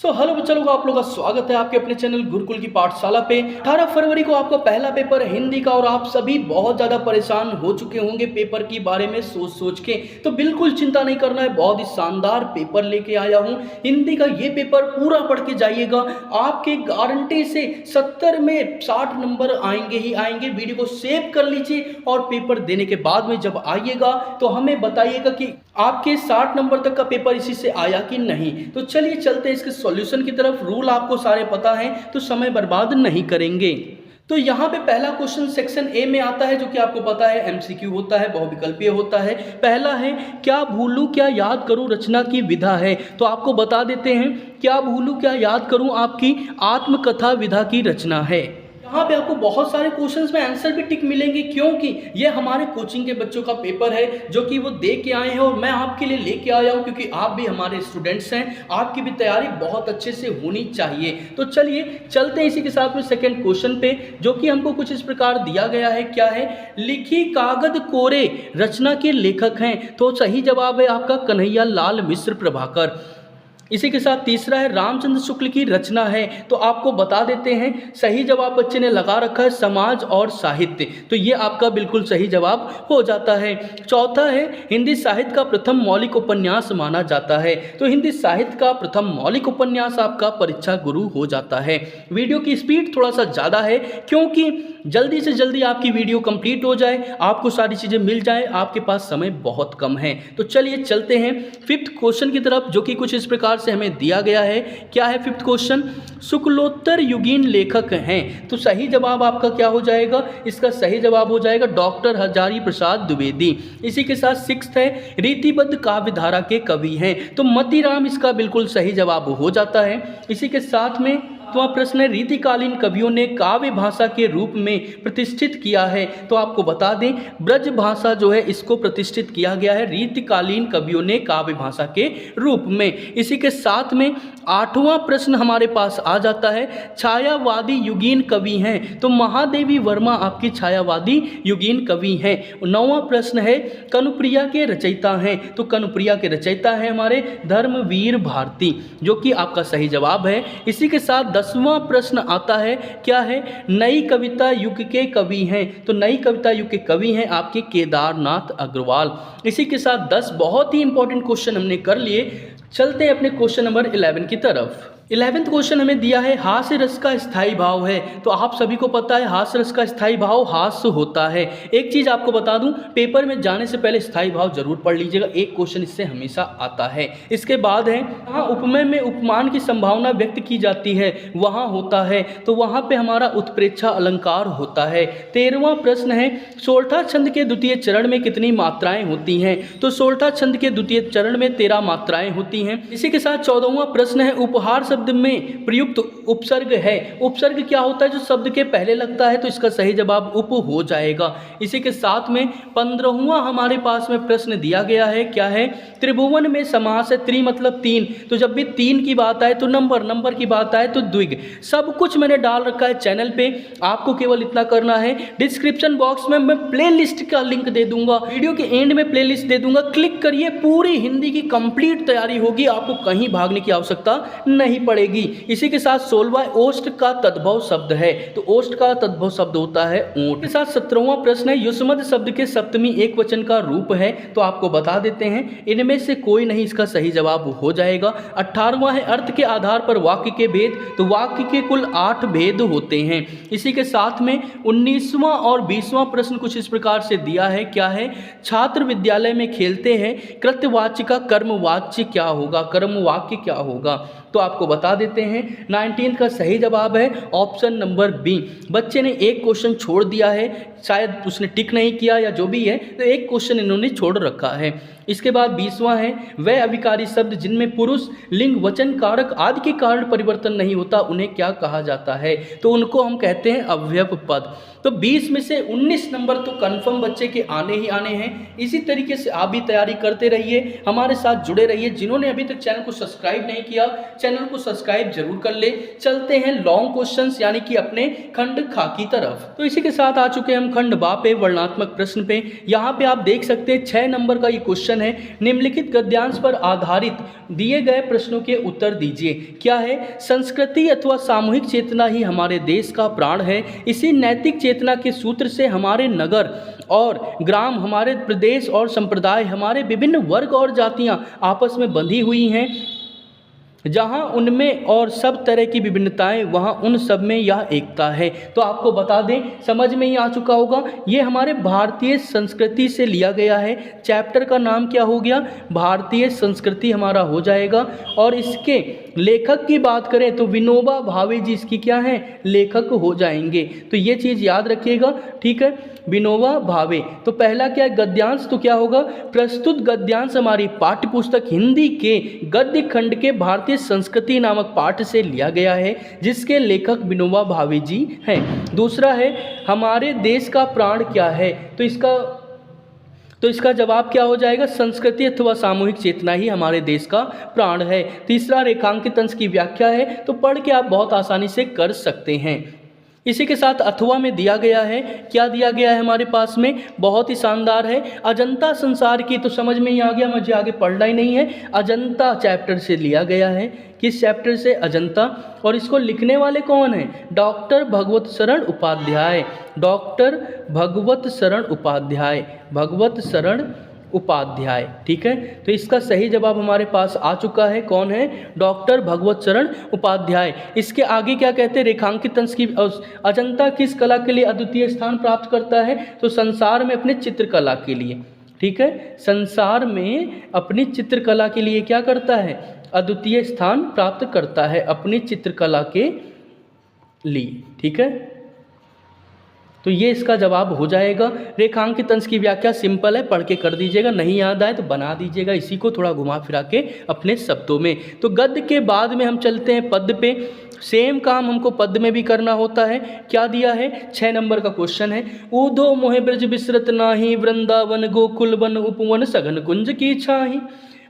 Hello बच्चा लोग, आप लोग का स्वागत है आपके अपने चैनल गुरुकुल की पाठशाला पे। 18 फरवरी को आपका पहला पेपर है हिंदी का और आप सभी बहुत ज़्यादा परेशान हो चुके होंगे पेपर के बारे में सोच के। तो बिल्कुल चिंता नहीं करना है, बहुत ही शानदार पेपर लेके आया हूँ हिंदी का। ये पेपर पूरा पढ़ के जाइएगा, आपके गारंटी से 70 में 60 नंबर आएंगे ही आएंगे। वीडियो को सेव कर लीजिए और पेपर देने के बाद में जब आइएगा तो हमें बताइएगा कि आपके 60 नंबर तक का पेपर इसी से आया कि नहीं। तो चलिए चलते हैं इसके सॉल्यूशन की तरफ। रूल आपको सारे पता हैं तो समय बर्बाद नहीं करेंगे। तो यहाँ पे पहला क्वेश्चन सेक्शन ए में आता है, जो कि आपको पता है एमसीक्यू होता है, बहुविकल्पीय होता है। पहला है क्या भूलूं क्या याद करूं रचना की विधा है। तो आपको बता देते हैं क्या भूलूं क्या याद करूं आपकी आत्मकथा विधा की रचना है। यहाँ पे आपको बहुत सारे क्वेश्चंस में आंसर भी टिक मिलेंगे, क्योंकि ये हमारे कोचिंग के बच्चों का पेपर है जो कि वो दे के आए हैं और मैं आपके लिए लेके आया हूँ, क्योंकि आप भी हमारे स्टूडेंट्स हैं, आपकी भी तैयारी बहुत अच्छे से होनी चाहिए। तो चलिए चलते हैं इसी के साथ में सेकेंड क्वेश्चन पे, जो कि हमको कुछ इस प्रकार दिया गया है। क्या है? लिखी कागद कोरे रचना के लेखक हैं। तो सही जवाब है आपका कन्हैया लाल मिश्र प्रभाकर। इसी के साथ तीसरा है रामचंद्र शुक्ल की रचना है। तो आपको बता देते हैं सही जवाब बच्चे ने लगा रखा है समाज और साहित्य। तो ये आपका बिल्कुल सही जवाब हो जाता है। चौथा है हिंदी साहित्य का प्रथम मौलिक उपन्यास माना जाता है। तो हिंदी साहित्य का प्रथम मौलिक उपन्यास आपका परीक्षा गुरु हो जाता है। वीडियो की स्पीड थोड़ा सा ज़्यादा है, क्योंकि जल्दी से जल्दी आपकी वीडियो कंप्लीट हो जाए, आपको सारी चीज़ें मिल जाए, आपके पास समय बहुत कम है। तो चलिए चलते हैं फिफ्थ क्वेश्चन की तरफ, जो कि कुछ इस प्रकार से हमें दिया गया है। क्या है फिफ्थ क्वेश्चन? शुक्लोत्तर युगीन लेखक हैं। तो सही जवाब आपका क्या हो जाएगा? इसका सही जवाब हो जाएगा डॉक्टर हजारी प्रसाद द्विवेदी। इसी के साथ सिक्स्थ है रीतिबद्ध काव्यधारा के कवि हैं। तो मतीराम इसका बिल्कुल सही जवाब हो जाता है। इसी के साथ में तो प्रश्न है रीतिकालीन कवियों ने काव्य भाषा के रूप में प्रतिष्ठित किया है। तो आपको बता दें ब्रज भाषा जो है इसको प्रतिष्ठित किया गया है रीतिकालीन कवियों ने काव्य भाषा के रूप में। इसी के साथ में आठवां प्रश्न हमारे पास आ जाता है छायावादी युगीन कवि हैं। तो महादेवी वर्मा आपकी छायावादी युगीन कवि हैं। नौवां प्रश्न है कनुप्रिया के रचयिता हैं। तो कनुप्रिया के रचयिता हैं हमारे धर्मवीर भारती, जो कि आपका सही जवाब है। इसी के साथ 10वां प्रश्न आता है। क्या है? नई कविता युग के कवि हैं। तो नई कविता युग के कवि हैं आपके केदारनाथ अग्रवाल। इसी के साथ 10 बहुत ही इंपॉर्टेंट क्वेश्चन हमने कर लिए। चलते हैं अपने क्वेश्चन नंबर 11 की तरफ। 11वां क्वेश्चन हमें दिया है हास्य रस का स्थायी भाव है। तो आप सभी को पता है हास्य रस का स्थायी भाव हास्य होता है। एक चीज आपको बता दूं, पेपर में जाने से पहले स्थायी भाव जरूर पढ़ लीजिएगा, एक क्वेश्चन इससे हमेशा आता है। इसके बाद है हाँ उपमेय में उपमान की संभावना व्यक्त की जाती है वहां होता है। तो वहां पे हमारा उत्प्रेक्षा अलंकार होता है। 13वां प्रश्न है सोरठा छंद के द्वितीय चरण में कितनी मात्राएं होती हैं। तो सोरठा छंद के द्वितीय चरण में 13 मात्राएं होती हैं। इसी के साथ 14वां प्रश्न है उपहार शब्द में प्रयुक्त उपसर्ग है। उपसर्ग क्या होता है? जो शब्द के पहले लगता है। तो इसका सही जवाब उप हो जाएगा। इसी के साथ में 15वां हमारे पास में प्रश्न दिया गया है। क्या है? त्रिभुवन में समास है। त्रि मतलब 3। तो जब भी 3 की बात आए तो नंबर की बात आए तो द्विग। सब कुछ मैंने डाल रखा है चैनल पे, आपको केवल इतना करना है डिस्क्रिप्शन बॉक्स में मैं प्ले लिस्ट का लिंक दे दूंगा, वीडियो के एंड में प्ले लिस्ट दे दूंगा, क्लिक करिए। पूरी हिंदी की कंप्लीट तैयारी होगी, आपको कहीं भागने की आवश्यकता नहीं पड़ेगी। इसी के साथ 16वां ओष्ठ का तद्भव शब्द है। तो ओष्ठ का तद्भव शब्द होता है ऊंट। के साथ 17वां प्रश्न है युष्मद् शब्द के सप्तमी एक वचन का रूप है। तो आपको बता देते हैं इनमें से कोई नहीं इसका सही जवाब हो जाएगा। 18वां है अर्थ के आधार पर वाक्य के भेद। तो वाक्य के कुल 8 भेद होते हैं। इसी के साथ में 19वां और 20वां प्रश्न कुछ इस प्रकार से दिया है। क्या है? छात्र विद्यालय में खेलते हैं कृत्यवाच्य का कर्मवाच्य क्या होगा, कर्मवाक्य क्या होगा। तो आपको बता देते हैं 19 का सही जवाब है ऑप्शन नंबर बी। बच्चे ने एक क्वेश्चन छोड़ दिया है, शायद उसने टिक नहीं किया या जो भी है, तो एक क्वेश्चन इन्होंने छोड़ रखा है। इसके बाद 20वां है वह अविकारी शब्द जिनमें पुरुष लिंग वचन कारक आदि के कारण परिवर्तन नहीं होता उन्हें क्या कहा जाता है। तो उनको हम कहते हैं अव्यय पद। तो 20 में से 19 नंबर तो कंफर्म बच्चे के आने ही आने हैं। इसी तरीके से आप भी तैयारी करते रहिए, हमारे साथ जुड़े रहिए। जिन्होंने अभी तक चैनल को सब्सक्राइब नहीं किया, चैनल को सब्सक्राइब जरूर कर ले। चलते हैं लॉन्ग क्वेश्चंस यानी कि अपने खंड खा की तरफ। तो इसी के साथ आ चुके हैं हम खंड बा पे वर्णनात्मक प्रश्न पे यहाँ पे आप देख सकते हैं 6 नंबर का ये क्वेश्चन है। निम्नलिखित गद्यांश पर आधारित दिए गए प्रश्नों के उत्तर दीजिए। क्या है? संस्कृति अथवा सामूहिक चेतना ही हमारे देश का प्राण है। इसी नैतिक चेतना के सूत्र से हमारे नगर और ग्राम, हमारे प्रदेश और संप्रदाय, हमारे विभिन्न वर्ग और जातियां आपस में बंधी हुई हैं। जहाँ उनमें और सब तरह की विभिन्नताएं, वहाँ उन सब में यह एकता है। तो आपको बता दें, समझ में ही आ चुका होगा, ये हमारे भारतीय संस्कृति से लिया गया है। चैप्टर का नाम क्या हो गया? भारतीय संस्कृति हमारा हो जाएगा। और इसके लेखक की बात करें तो विनोबा भावे जी इसकी क्या है? लेखक हो जाएंगे। तो ये चीज़ याद रखिएगा, ठीक है, विनोबा भावे। तो पहला क्या है? गद्यांश। तो क्या होगा? प्रस्तुत गद्यांश हमारी पाठ्य पुस्तक हिंदी के गद्य खंड के भारतीय संस्कृति नामक पाठ से लिया गया है, जिसके लेखक विनोबा भावे जी हैं। दूसरा है, हमारे देश का प्राण क्या है? तो इसका जवाब क्या हो जाएगा? संस्कृति अथवा सामूहिक चेतना ही हमारे देश का प्राण है। तीसरा, रेखांकित अंश की व्याख्या है, तो पढ़ के आप बहुत आसानी से कर सकते हैं। इसी के साथ अथवा में दिया गया है, क्या दिया गया है हमारे पास में? बहुत ही शानदार है, अजंता संसार की। तो समझ में ही आ गया, मुझे आगे पढ़ना ही नहीं है। अजंता चैप्टर से लिया गया है। किस चैप्टर से? अजंता। और इसको लिखने वाले कौन हैं? डॉक्टर भगवत शरण उपाध्याय। डॉक्टर भगवत शरण उपाध्याय, भगवत शरण उपाध्याय, ठीक है। तो इसका सही जवाब हमारे पास आ चुका है। कौन है? डॉक्टर भगवत शरण उपाध्याय। इसके आगे क्या कहते हैं? रेखांकित अंश की। अजंता किस कला के लिए अद्वितीय स्थान प्राप्त करता है? तो संसार में अपने चित्रकला के लिए, ठीक है, संसार में अपनी चित्रकला के लिए क्या करता है? अद्वितीय स्थान प्राप्त करता है अपनी चित्रकला के लिए, ठीक है। तो ये इसका जवाब हो जाएगा। रेखांकित अंश की व्याख्या सिंपल है, पढ़ के कर दीजिएगा, नहीं याद आए तो बना दीजिएगा इसी को थोड़ा घुमा फिरा के अपने शब्दों में। तो गद्य के बाद में हम चलते हैं पद्य पे। सेम काम हमको पद्य में भी करना होता है। क्या दिया है? 6 नंबर का क्वेश्चन है। ऊधो मोहे ब्रज बिसरत नाही, वृंदावन गोकुल वन उपवन सघन कुंज की छाही।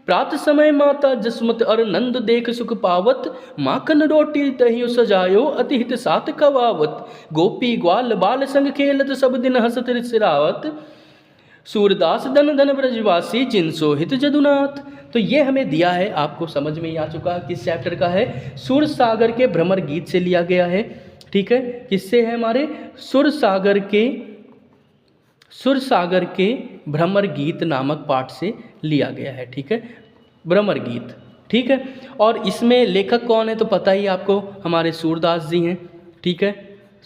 प्रात समय माता जसमत अर नंद देख सुख पावत, माखन रोटी दही सजायो अति हित सात कवावत। गोपी ग्वाल बाल संग खेलत, सब दिन हसत सिरावत। सूरदास धन धन ब्रजवासी, जिन सो हित जदुनाथ। तो ये हमें दिया है, आपको समझ में ही आ चुका है किस चैप्टर का है। सुर सागर के भ्रमर गीत से लिया गया है, ठीक है। किससे है? हमारे सुर सागर के भ्रमर गीत नामक पाठ से लिया गया है, ठीक है, भ्रमर गीत, ठीक है। और इसमें लेखक कौन है? तो पता ही आपको, हमारे सूरदास जी हैं, ठीक है,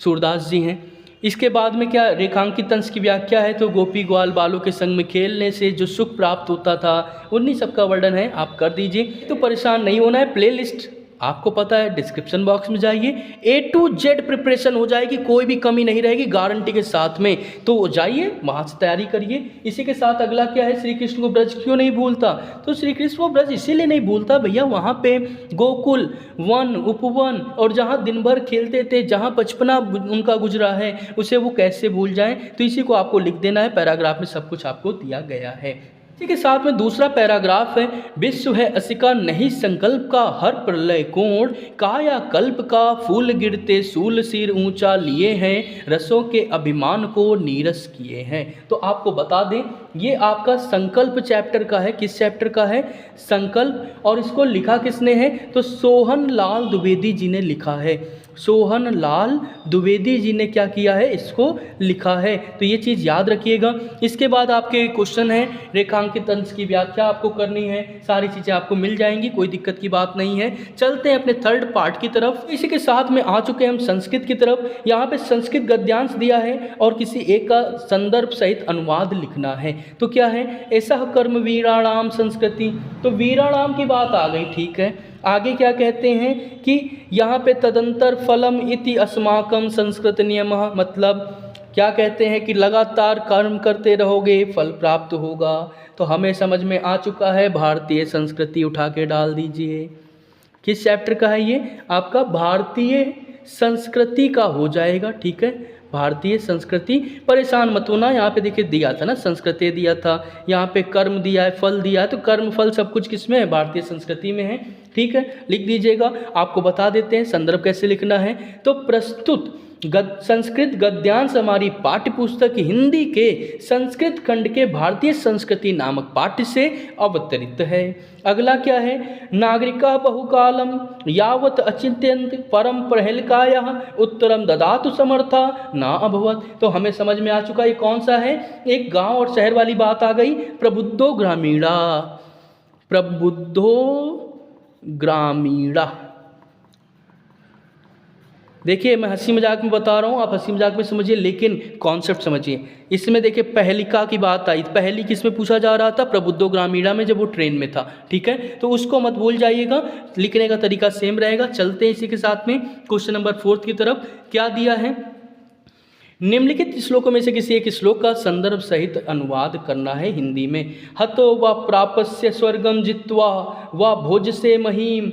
सूरदास जी हैं। इसके बाद में क्या? रेखांकित अंश की व्याख्या है। तो गोपी ग्वाल बालों के संग में खेलने से जो सुख प्राप्त होता था, उन्हीं सब का वर्णन है, आप कर दीजिए। तो परेशान नहीं होना है, प्लेलिस्ट आपको पता है, डिस्क्रिप्शन बॉक्स में जाइए, A to Z प्रिपरेशन हो जाएगी, कोई भी कमी नहीं रहेगी गारंटी के साथ में। तो जाइए वहाँ से तैयारी करिए। इसी के साथ अगला क्या है? श्री कृष्ण को ब्रज क्यों नहीं भूलता? तो श्री कृष्ण को ब्रज इसीलिए नहीं भूलता भैया, वहाँ पे गोकुल वन उपवन और जहाँ दिन भर खेलते थे, जहाँ बचपना उनका गुजरा है, उसे वो कैसे भूल जाएं। तो इसी को आपको लिख देना है, पैराग्राफ में सब कुछ आपको दिया गया है। इसी के साथ में दूसरा पैराग्राफ है। विश्व है असिका नहीं संकल्प का, हर प्रलय कोण काया कल्प का। फूल गिरते सूल सिर ऊंचा लिए हैं, रसों के अभिमान को नीरस किए हैं। तो आपको बता दें, ये आपका संकल्प चैप्टर का है। किस चैप्टर का है? संकल्प। और इसको लिखा किसने है? तो सोहन लाल द्विवेदी जी ने लिखा है। सोहन लाल द्विवेदी जी ने क्या किया है? इसको लिखा है। तो ये चीज़ याद रखिएगा। इसके बाद आपके क्वेश्चन है, रेखांकित अंश की व्याख्या आपको करनी है, सारी चीज़ें आपको मिल जाएंगी, कोई दिक्कत की बात नहीं है। चलते हैं अपने थर्ड पार्ट की तरफ। इसी के साथ में आ चुके हैं हम संस्कृत की तरफ। यहाँ पे संस्कृत गद्यांश दिया है और किसी एक का संदर्भ सहित अनुवाद लिखना है। तो क्या है? ऐसा कर्म वीराणाम संस्कृति। तो वीराणाम की बात आ गई, ठीक है। आगे क्या कहते हैं कि यहाँ पे तदंतर फलम इति अस्माकम संस्कृत नियमः, मतलब क्या कहते हैं कि लगातार कर्म करते रहोगे फल प्राप्त होगा। तो हमें समझ में आ चुका है, भारतीय संस्कृति उठा के डाल दीजिए। किस चैप्टर का है ये? आपका भारतीय संस्कृति का हो जाएगा, ठीक है, भारतीय संस्कृति। परेशान मत होना, यहाँ पे देखिए दिया था ना, संस्कृति दिया था, यहाँ पे कर्म दिया है, फल दिया है। तो कर्म फल सब कुछ किस में है? भारतीय संस्कृति में है, ठीक है, लिख दीजिएगा। आपको बता देते हैं संदर्भ कैसे लिखना है। तो प्रस्तुत संस्कृत गद्यांश हमारी पाठ्य पुस्तक हिंदी के संस्कृत खंड के भारतीय संस्कृति नामक पाठ्य से अवतरित है। अगला क्या है, नागरिका बहुकालम यावत अचिंत्यंत परम प्रहेलिकायाः उत्तरम ददातु समर्था ना अभवत। तो हमें समझ में आ चुका ये कौन सा है, एक गांव और शहर वाली बात आ गई। प्रबुद्धो ग्रामीणा, प्रबुद्धो ग्रामीणा। देखिए मैं हंसी मजाक में बता रहा हूँ, आप हंसी मजाक में समझिए लेकिन कॉन्सेप्ट समझिए। इसमें देखिए पहलिका की बात आई, पहली किस में पूछा जा रहा था, प्रबुद्धो ग्रामीणा में, जब वो ट्रेन में था। ठीक है, तो उसको मत भूल जाइएगा, लिखने का तरीका सेम रहेगा। चलते हैं इसी के साथ में क्वेश्चन नंबर 4 की तरफ। क्या दिया है, निम्नलिखित श्लोकों में से किसी एक श्लोक का संदर्भ सहित अनुवाद करना है हिंदी में। हतो व प्रापस्य स्वर्गम जित्वा व भोज से महीम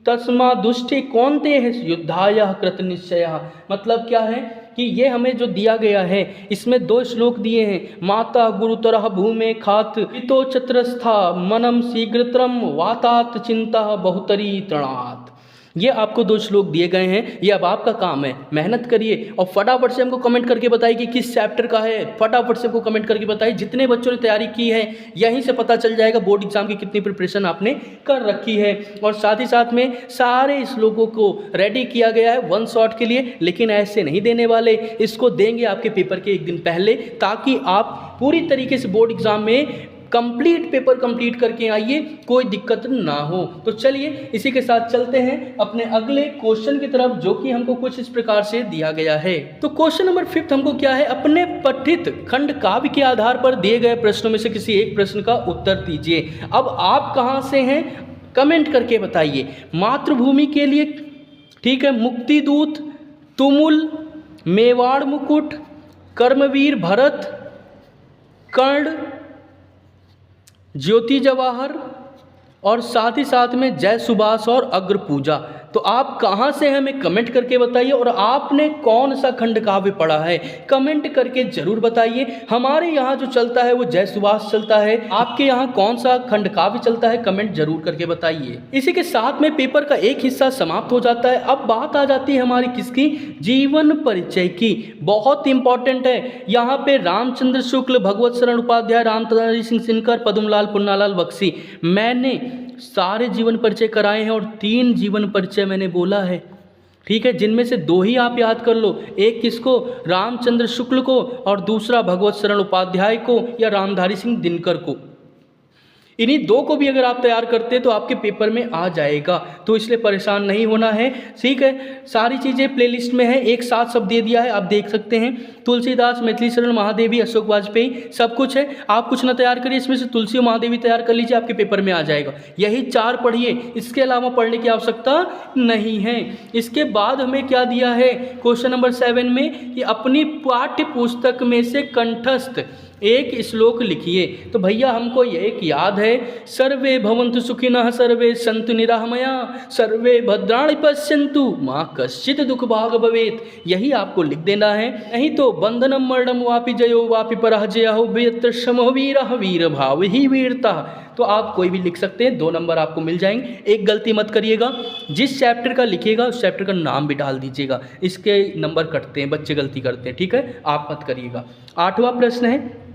तस्मा दुष्टि कौनते है युद्धाय कृत निश्चय। मतलब क्या है कि ये हमें जो दिया गया है इसमें 2 श्लोक दिए हैं। माता गुरुतरः भूमे खात पितो चत्रस्था मनम शीघ्रतरम वातात चिंता बहुतरी तृणात्। ये आपको 2 श्लोक दिए गए हैं, ये अब आपका काम है, मेहनत करिए और फटाफट से हमको कमेंट करके बताइए कि किस चैप्टर का है। फटाफट से हमको कमेंट करके बताइए, जितने बच्चों ने तैयारी की है यहीं से पता चल जाएगा बोर्ड एग्जाम की कितनी प्रिपरेशन आपने कर रखी है। और साथ ही साथ में सारे श्लोकों को रेडी किया गया है 1 शॉट के लिए, लेकिन ऐसे नहीं देने वाले, इसको देंगे आपके पेपर के 1 दिन पहले, ताकि आप पूरी तरीके से बोर्ड एग्जाम में कंप्लीट पेपर कंप्लीट करके आइए, कोई दिक्कत ना हो। तो चलिए इसी के साथ चलते हैं अपने अगले क्वेश्चन की तरफ, जो कि हमको कुछ इस प्रकार से दिया गया है। तो क्वेश्चन नंबर 5 हमको क्या है, अपने पठित खंड काव्य के आधार पर दिए गए प्रश्नों में से किसी एक प्रश्न का उत्तर दीजिए। अब आप कहाँ से हैं कमेंट करके बताइए। मातृभूमि के लिए, ठीक है, मुक्तिदूत, तुमुल, मेवाड़ मुकुट, कर्मवीर भरत, कर्ण, ज्योति जवाहर और साथ ही साथ में जय सुभाष और अग्र पूजा। तो आप कहाँ से हैं हमें कमेंट करके बताइए, और आपने कौन सा खंड काव्य पढ़ा है कमेंट करके जरूर बताइए। हमारे यहाँ जो चलता है वो जय सुभाष चलता है, आपके यहाँ कौन सा खंड काव्य चलता है कमेंट जरूर करके बताइए। इसी के साथ में पेपर का एक हिस्सा समाप्त हो जाता है। अब बात आ जाती है हमारी किसकी, जीवन परिचय की। बहुत इंपॉर्टेंट है, यहाँ पे रामचंद्र शुक्ल, भगवत शरण उपाध्याय, रामधारी सिंह दिनकर, पद्मलाल पुन्नालाल बख्शी, मैंने सारे जीवन परिचय कराए हैं और 3 जीवन परिचय मैंने बोला है। ठीक है, जिनमें से 2 ही आप याद कर लो, एक किसको, रामचंद्र शुक्ल को, और दूसरा भगवत शरण उपाध्याय को या रामधारी सिंह दिनकर को। इन्हीं 2 को भी अगर आप तैयार करते हैं तो आपके पेपर में आ जाएगा, तो इसलिए परेशान नहीं होना है। ठीक है, सारी चीज़ें प्लेलिस्ट में है, एक साथ सब दे दिया है, आप देख सकते हैं। तुलसीदास, मैथिली शरण, महादेवी, अशोक वाजपेयी सब कुछ है। आप कुछ ना तैयार करिए, इसमें से तुलसी और महादेवी तैयार कर लीजिए, आपके पेपर में आ जाएगा। यही 4 पढ़िए, इसके अलावा पढ़ने की आवश्यकता नहीं है। इसके बाद हमें क्या दिया है क्वेश्चन नंबर 7 में, कि अपनी पाठ्य पुस्तक में से कंठस्थ एक श्लोक लिखिए। तो भैया हमको एक याद है, सर्वे भवन्तु सुखिनः सर्वे सन्तु निरामया सर्वे भद्राणि पश्यन्तु माँ कश्चित् दुख भाग भवेत्। यही आपको लिख देना है, नहीं तो बंधनम मरणम वापि जयो वापि पराजयो यत्र शमो वीरः वीर भाव ही वीरता। तो आप कोई भी लिख सकते हैं, 2 नंबर आपको मिल जाएंगे। एक गलती मत करिएगा, जिस चैप्टर का लिखिएगा उस चैप्टर का नाम भी डाल दीजिएगा, इसके नंबर कटते हैं, बच्चे गलती करते हैं। ठीक है, आप मत करिएगा। 8वां प्रश्न है,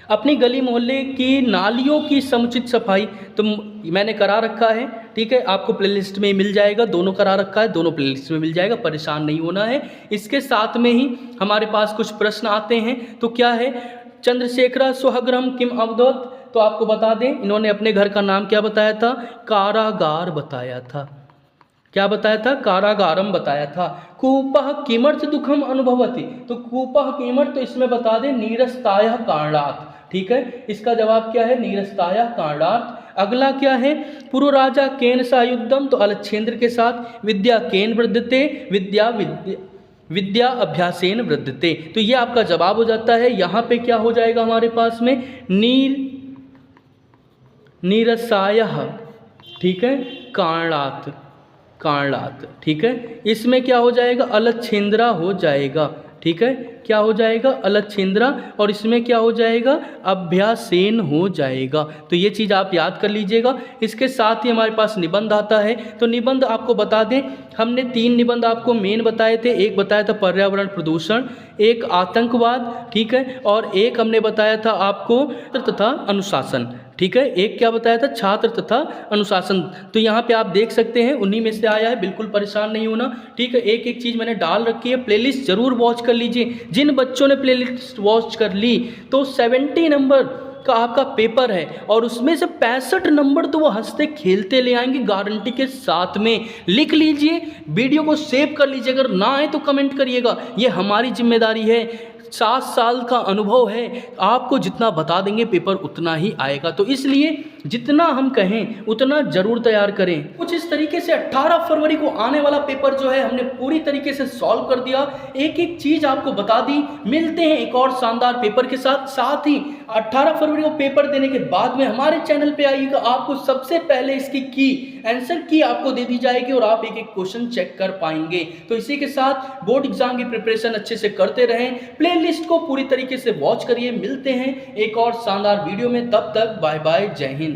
अपनी गली मोहल्ले की नालियों की समुचित सफाई। तो मैंने करा रखा है, ठीक है, आपको प्लेलिस्ट में मिल जाएगा, दोनों करा रखा है, दोनों प्लेलिस्ट में मिल जाएगा, परेशान नहीं होना है। इसके साथ में ही हमारे पास कुछ प्रश्न आते हैं। तो क्या है, चंद्रशेखर स्वगृहम किम अवदत्। तो आपको बता दें, इन्होंने अपने घर का नाम क्या बताया था, कारागार बताया था। क्या बताया था, कारागारम बताया था। कूपः किमर्थ दुखम अनुभवति। तो कूपः किमर्थ, तो इसमें बता दें नीरसतायः कारणात्। ठीक है, इसका जवाब क्या है, नीरसतायः कारणात्। अगला क्या है, पूर्व राजा केन सा युद्धम। तो अलच्छेंद्र के साथ। विद्या केन वृद्धते, विद्या अभ्यासेन वृद्धते। तो ये आपका जवाब हो जाता है। यहाँ पे क्या हो जाएगा हमारे पास में, नीरसायः, ठीक है, कारणात्। ठीक है, इसमें क्या हो जाएगा, अलच्छेंद्रा हो जाएगा। ठीक है, क्या हो जाएगा अलच्छेंद्रा, और इसमें क्या हो जाएगा अभ्यासेन हो जाएगा। तो ये चीज़ आप याद कर लीजिएगा। इसके साथ ही हमारे पास निबंध आता है। तो निबंध आपको बता दें, हमने 3 निबंध आपको मेन बताए थे। एक बताया था पर्यावरण प्रदूषण, एक आतंकवाद, ठीक है, और एक हमने बताया था आपको तथा अनुशासन, ठीक है। एक क्या बताया था, छात्र तथा अनुशासन। तो यहाँ पे आप देख सकते हैं उन्हीं में से आया है, बिल्कुल परेशान नहीं होना, ठीक है। एक एक चीज़ मैंने डाल रखी है, प्लेलिस्ट जरूर वॉच कर लीजिए। जिन बच्चों ने प्लेलिस्ट वॉच कर ली तो 70 नंबर का आपका पेपर है, और उसमें से 65 नंबर तो वो हंसते खेलते ले आएंगे गारंटी के साथ में। लिख लीजिए, वीडियो को सेव कर लीजिए, अगर ना आए तो कमेंट करिएगा, ये हमारी जिम्मेदारी है। 7 साल का अनुभव है, आपको जितना बता देंगे पेपर उतना ही आएगा। तो इसलिए जितना हम कहें उतना जरूर तैयार करें। कुछ इस तरीके से 18 फरवरी को आने वाला पेपर जो है हमने पूरी तरीके से सॉल्व कर दिया, एक एक चीज आपको बता दी। मिलते हैं एक और शानदार पेपर के साथ। साथ ही 18 फरवरी को पेपर देने के बाद में हमारे चैनल पे आइएगा, आपको सबसे पहले इसकी आंसर की आपको दे दी जाएगी और आप एक एक क्वेश्चन चेक कर पाएंगे। तो इसी के साथ बोर्ड एग्जाम की प्रिपरेशन अच्छे से करते रहें, प्लेलिस्ट को पूरी तरीके से वॉच करिए। मिलते हैं एक और शानदार वीडियो में, तब तक बाय बाय, जय हिंद।